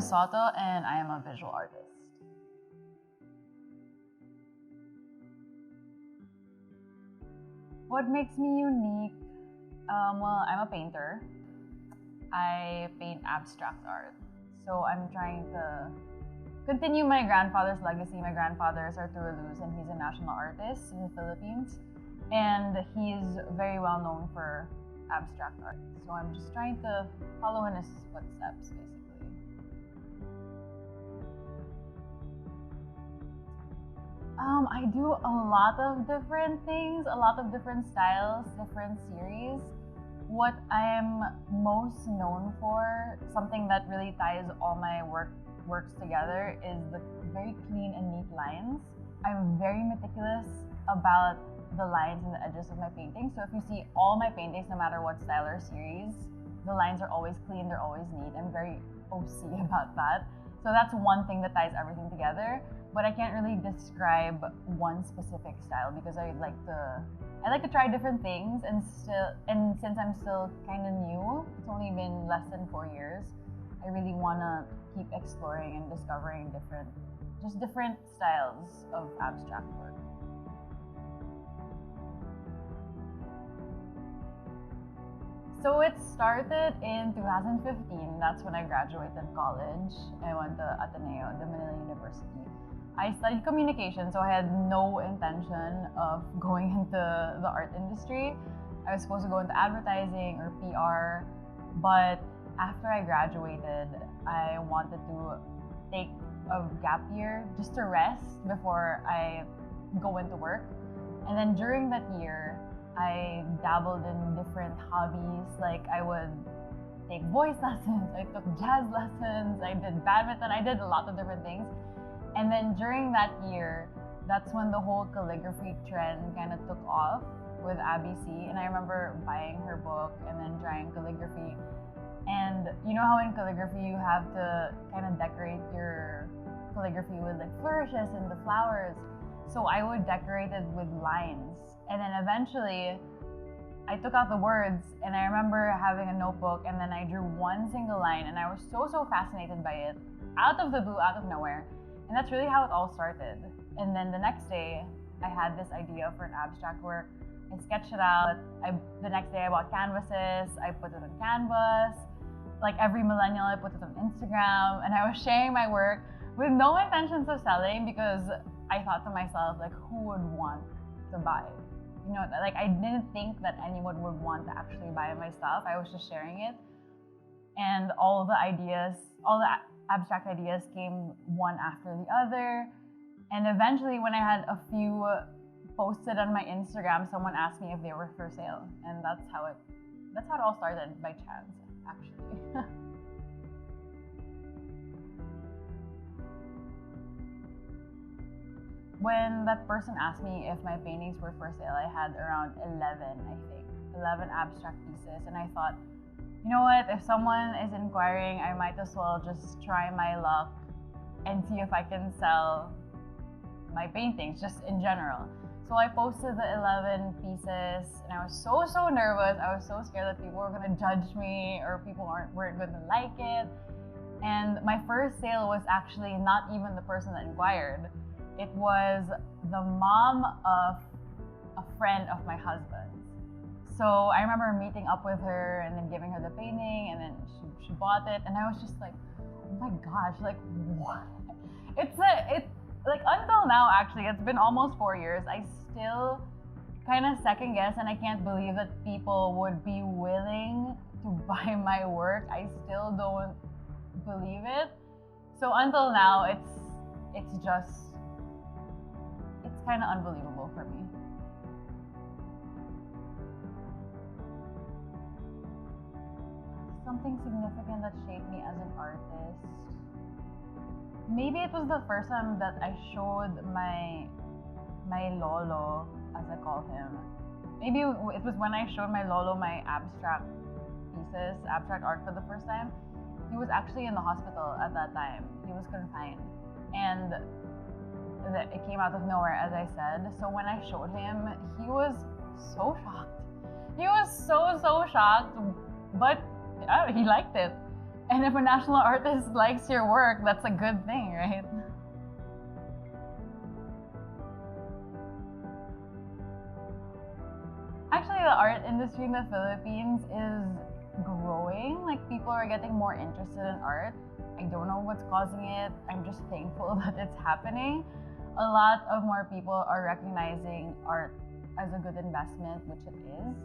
Luz Sotto, and I am a visual artist. What makes me unique? Well, I'm a painter. I paint abstract art. So I'm trying to continue my grandfather's legacy. My grandfather is Arturo Luz, and he's a national artist in the Philippines. And he's very well known for abstract art. So I'm just trying to follow in his footsteps, basically. I do a lot of different things, a lot of different styles, different series. What I am most known for, something that really ties all my works together, is the very clean and neat lines. I'm very meticulous about the lines and the edges of my paintings. So if you see all my paintings, no matter what style or series, the lines are always clean, they're always neat. I'm very OC about that. So that's one thing that ties everything together. But I can't really describe one specific style because I like to try different things, and since I'm still kind of new, it's only been less than 4 years, I really want to keep exploring and discovering different styles of abstract work. So it started in 2015. That's when I graduated college. I went to Ateneo, the Manila University. I studied communication, so I had no intention of going into the art industry. I was supposed to go into advertising or PR, but after I graduated, I wanted to take a gap year just to rest before I go into work. And then during that year, I dabbled in different hobbies. Like I would take voice lessons, I took jazz lessons, I did badminton, I did a lot of different things. And then during that year, that's when the whole calligraphy trend kind of took off with Abby C. And I remember buying her book and then trying calligraphy. And you know how in calligraphy you have to kind of decorate your calligraphy with like flourishes and the flowers. So I would decorate it with lines. And then eventually I took out the words, and I remember having a notebook, and then I drew one single line, and I was so fascinated by it, out of the blue, out of nowhere. And that's really how it all started. And then the next day, I had this idea for an abstract work. I sketched it out. The next day I bought canvases, I put it on Canvas. Like every millennial, I put it on Instagram, and I was sharing my work with no intentions of selling, because I thought to myself, like, who would want to buy? You know, like I didn't think that anyone would want to actually buy my stuff. I was just sharing it. And all the abstract ideas came one after the other. And eventually, when I had a few posted on my Instagram, someone asked me if they were for sale. And that's how it all started, by chance, actually. When that person asked me if my paintings were for sale, I had around 11 abstract pieces. And I thought, you know what, if someone is inquiring, I might as well just try my luck and see if I can sell my paintings, just in general. So I posted the 11 pieces, and I was so nervous. I was so scared that people were gonna judge me, or people weren't gonna like it. And my first sale was actually not even the person that inquired. It was the mom of a friend of my husband's. So I remember meeting up with her and then giving her the painting, and then she bought it, and I was just like, oh my gosh, like what? It's like until now, actually, it's been almost 4 years. I still kind of second guess, and I can't believe that people would be willing to buy my work. I still don't believe it. So until now, it's kind of unbelievable for me. Something significant that shaped me as an artist. Maybe it was the first time that I showed my lolo, as I call him. Maybe it was when I showed my lolo my abstract pieces, abstract art for the first time. He was actually in the hospital at that time. He was confined. And it came out of nowhere, as I said. So when I showed him, he was so shocked. He was so shocked, but he liked it. And if a national artist likes your work, that's a good thing, right? Actually, the art industry in the Philippines is growing. Like, people are getting more interested in art. I don't know what's causing it. I'm just thankful that it's happening. A lot of more people are recognizing art as a good investment, which it is.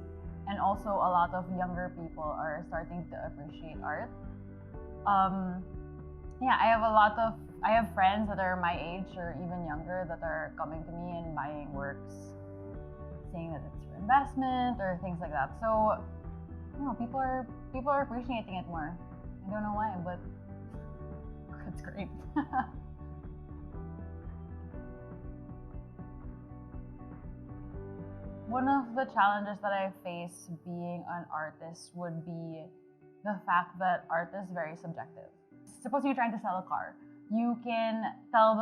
And also, a lot of younger people are starting to appreciate art. Yeah, I have friends that are my age or even younger that are coming to me and buying works, saying that it's for investment or things like that. So, you know, people are appreciating it more. I don't know why, but it's great. One of the challenges that I face being an artist would be the fact that art is very subjective. Suppose you're trying to sell a car. You can tell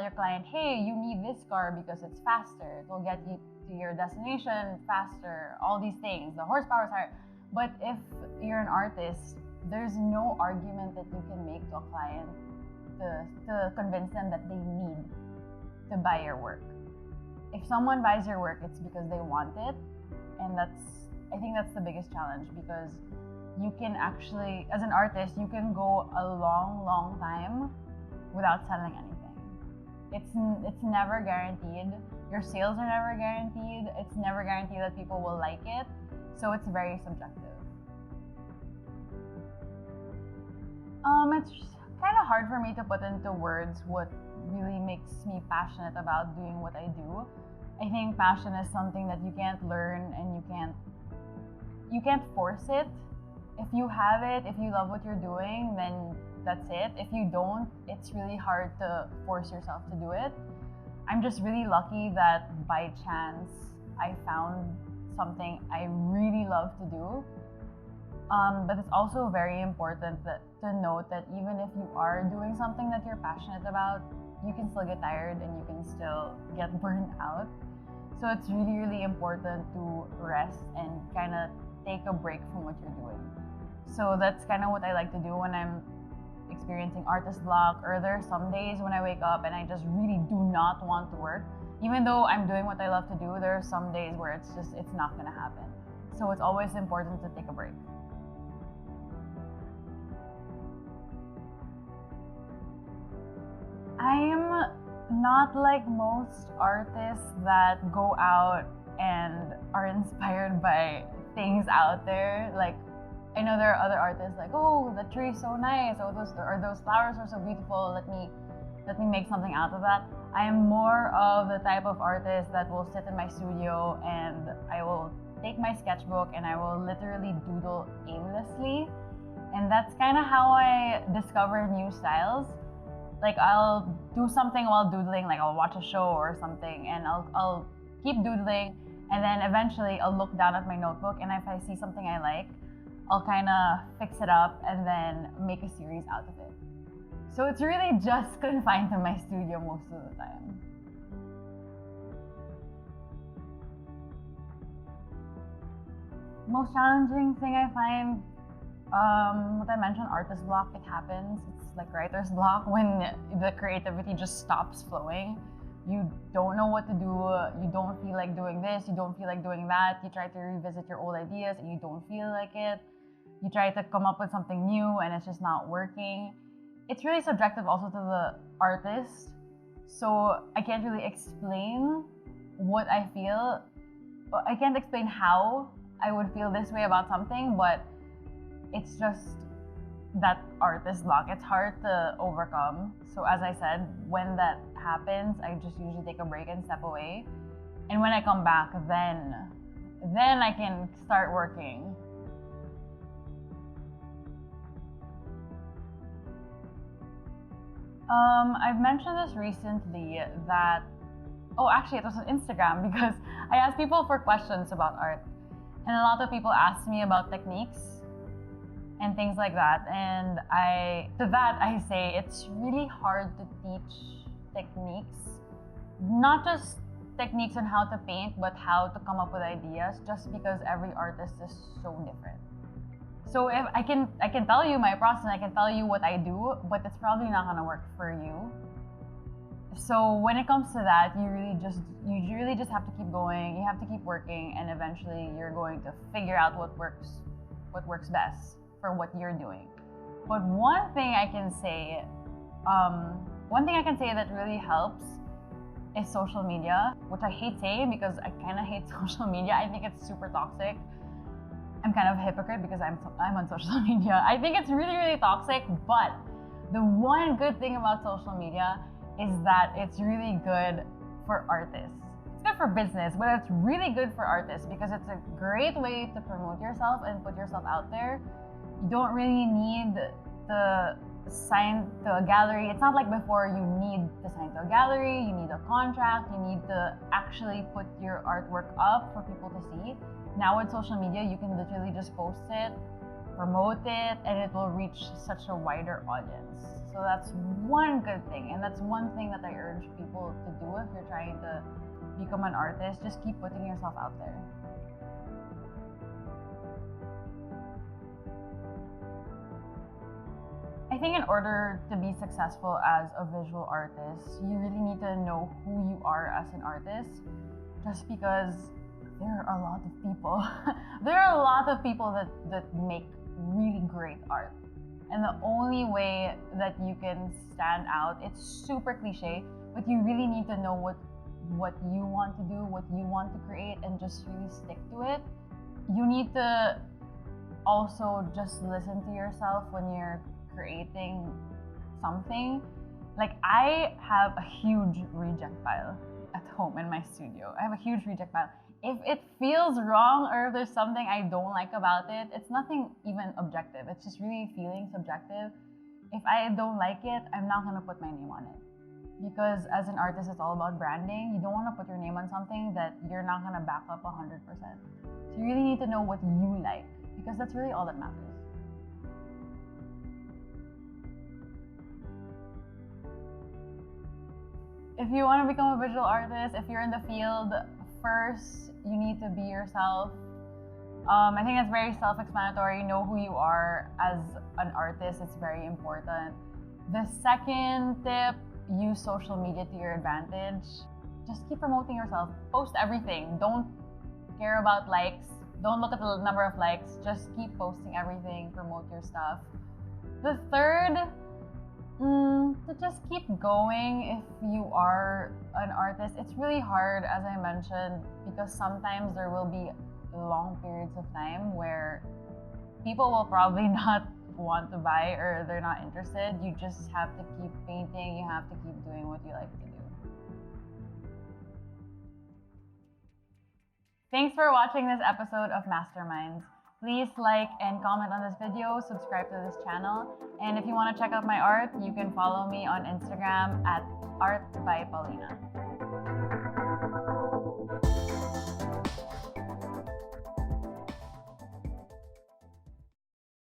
your client, hey, you need this car because it's faster. It will get you to your destination faster, all these things. The horsepower is higher. But if you're an artist, there's no argument that you can make to a client to convince them that they need to buy your work. If someone buys your work, it's because they want it, and I think that's the biggest challenge, because you can actually, as an artist, you can go a long time without selling anything. It's never guaranteed. Your sales are never guaranteed. It's never guaranteed that people will like it. So it's very subjective. It's kind of hard for me to put into words what really makes me passionate about doing what I do. I think passion is something that you can't learn, and you can't force it. If you have it, if you love what you're doing, then that's it. If you don't, it's really hard to force yourself to do it. I'm just really lucky that by chance I found something I really love to do. But it's also very important to note that even if you are doing something that you're passionate about, you can still get tired and you can still get burned out. So it's really important to rest and kind of take a break from what you're doing. So that's kind of what I like to do when I'm experiencing artist block, or there are some days when I wake up and I just really do not want to work. Even though I'm doing what I love to do, there are some days where it's not gonna happen. So it's always important to take a break. I'm not like most artists that go out and are inspired by things out there. Like, I know there are other artists like, oh, the tree is so nice, or those flowers are so beautiful. Let me make something out of that. I am more of the type of artist that will sit in my studio and I will take my sketchbook and I will literally doodle aimlessly. And that's kind of how I discover new styles. Like, I'll do something while doodling, like I'll watch a show or something, and I'll keep doodling, and then eventually I'll look down at my notebook, and if I see something I like, I'll kind of fix it up and then make a series out of it. So it's really just confined to my studio most of the time. Most challenging thing I find, what I mentioned, artist block, it happens. It's like writer's block when the creativity just stops flowing. You don't know what to do, you don't feel like doing this, you don't feel like doing that. You try to revisit your old ideas and you don't feel like it. You try to come up with something new and it's just not working. It's really subjective also to the artist. So I can't really explain what I feel. I can't explain how I would feel this way about something, but it's just that artist block. It's hard to overcome. So as I said, when that happens, I just usually take a break and step away. And when I come back, then I can start working. I've mentioned this recently that, oh, actually it was on Instagram because I asked people for questions about art. And a lot of people asked me about techniques and things like that. And to that I say it's really hard to teach techniques. Not just techniques on how to paint, but how to come up with ideas, just because every artist is so different. So if I can tell you my process, I can tell you what I do, but it's probably not gonna work for you. So when it comes to that, you really just have to keep going. You have to keep working, and eventually you're going to figure out what works best for what you're doing. But one thing I can say that really helps is social media, which I hate saying because I kind of hate social media. I think it's super toxic. I'm kind of a hypocrite because I'm on social media. I think it's really, really toxic, but the one good thing about social media is that it's really good for artists. It's good for business, but it's really good for artists because it's a great way to promote yourself and put yourself out there. You don't really need to sign to a gallery. It's not like before you need to sign to a gallery, you need a contract, you need to actually put your artwork up for people to see. Now with social media, you can literally just post it, promote it, and it will reach such a wider audience. So that's one good thing, and that's one thing that I urge people to do if you're trying to become an artist. Just keep putting yourself out there. I think in order to be successful as a visual artist, you really need to know who you are as an artist, just because there are a lot of people. There are a lot of people that make really great art. And the only way that you can stand out, it's super cliche, but you really need to know what you want to do, what you want to create, and just really stick to it. You need to also just listen to yourself when you're creating something. Like, I have a huge reject pile at home in my studio. I have a huge reject pile. If it feels wrong or if there's something I don't like about it, it's nothing even objective. It's just really feeling subjective. If I don't like it, I'm not gonna put my name on it. Because as an artist, it's all about branding. You don't wanna put your name on something that you're not gonna back up 100%. So you really need to know what you like, because that's really all that matters. If you want to become a visual artist, if you're in the field, first you need to be yourself. I think that's very self-explanatory. Know who you are as an artist. It's very important. The second tip, use social media to your advantage. Just keep promoting yourself. Post everything. Don't care about likes. Don't look at the number of likes. Just keep posting everything. Promote your stuff. The third, to just keep going if you are an artist. It's really hard, as I mentioned, because sometimes there will be long periods of time where people will probably not want to buy or they're not interested. You just have to keep painting. You have to keep doing what you like to do. Thanks for watching this episode of Masterminds. Please like and comment on this video, subscribe to this channel, and if you want to check out my art, you can follow me on Instagram at @artbypaulina.